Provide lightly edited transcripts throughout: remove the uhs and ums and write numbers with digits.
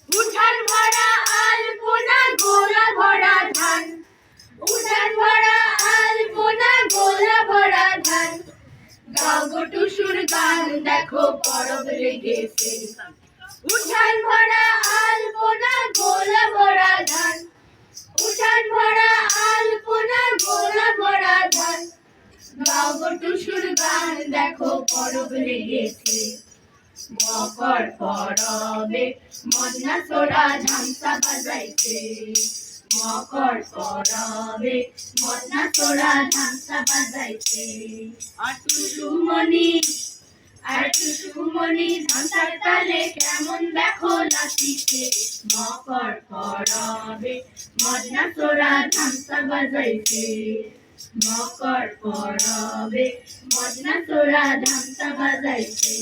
উঠান ভরা আলপনা গোলা ভরা ধান, উঠান ভরা আলপনা গোলা ভরা ধান, গাও গো টুসুর গান দেখো পরব লেগেছে। উঠান ভরা আলপনা গোলা ভরা ধান, উঠান ভরা আলপনা গোলা ভরা ধান, গাও গো টুসুর গান দেখো পরব লেগেছে। মকর পরবে মদনা সোরা ঝামসা বাজাইছে, মকর পরবে মদনা সোরা ঝামসা বাজাইছে। আর টুসুমণি ঝামসার তালে কেমন দেখো নাচিছে, মকর পরবে মদনা সোরা ঝামসা বাজাইছে, মকর পরবে মদনা সোরা ঝামসা বাজাইছে।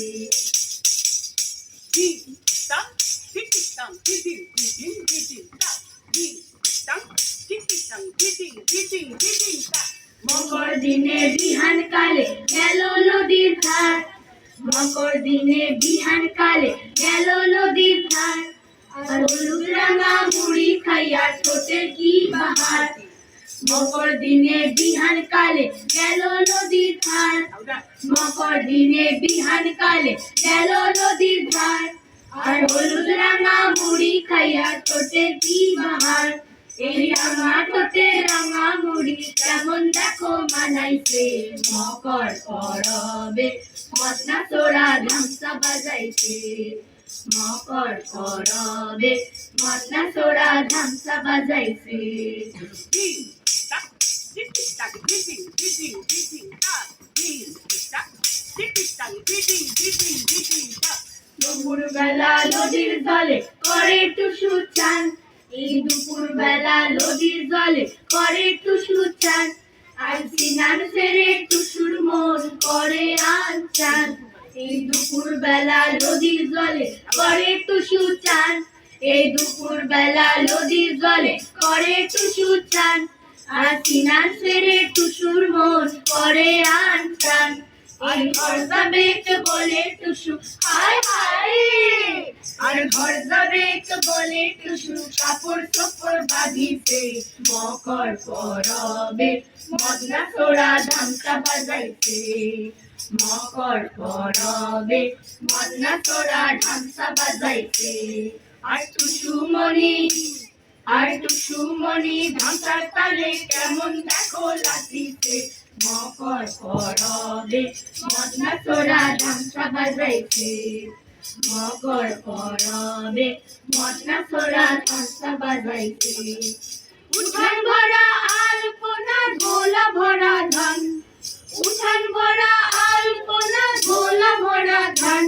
মকর দিনে বিহান কালে গেল নদীর ধার, মকর দিনে বিহান কালে গেল নদীর ধার, আর হলুদ রাঙা মুড়ি খাইয়া ঠোঁটে কি বাহার। মকর দিনে বিহান কালে গেল নদীর ধার, মকর দিনে বিহান কালে গেল নদীর ধার, আর হলুদ রাঙা মুড়ি খাইয়া ঠোঁটে কি বাহার। এই রাঙা ঠোঁটে রাঙা মুড়ি কেমন দেখো মানাইছে, মকর পরবে মদনা সোরা ঝামসা বাজাইছে, মকর পরবে মদনা সোরা ঝামসা বাজাইছে। দুপুর বেলা নদীর জলে করে টুসু চান, এই দুপুর বেলা নদীর জলে করে টুসু চান, আর সিনার সেরে টুসুর মন করে আনচান। এই দুপুর বেলা নদীর জলে করে টুসু চান, এই দুপুর বেলা নদীর জলে করে টুসু চান, আর সিনার সেরে টুসুর মন করে আনচান। আর ঘর যাবে বলে টুসু হায় হায়, আর ঘর যাবে বলে টুসু কাপড় চোপড় বাঁধিছে, মকর পরবে মদনা সোরা ঝামসা বাজাইছে, মকর পরবে মদনা সোরা ঝামসা বাজাইছে। আর টুসুমণি ঝামসার তালে কেমন দেখো নাচিছে, মকর পরবে মদনা সোরা ঝামসা বাজাইছে, মকর পরবে মদনা সোরা ঝামসা বাজাইছে। উঠান ভরা আলপনা গোলা ভরা ধান, উঠান ভরা আলপনা গোলা ভরা ধান,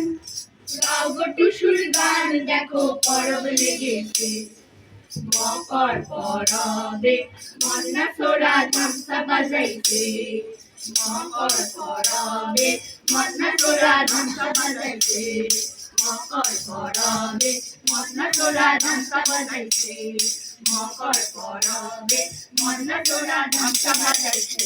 গাও গো টুসুর গান দেখো পরব লেগেছে। মকর পরবে মদনা সোরা ঝামসা বাজাইছে, মকর পরবে মদনা সোরা ঝামসা বাজাইছে, মকর পরবে মদনা সোরা ঝামসা বাজাইছে, মকর পরবে মদনা সোরা ঝামসা বাজাইছে।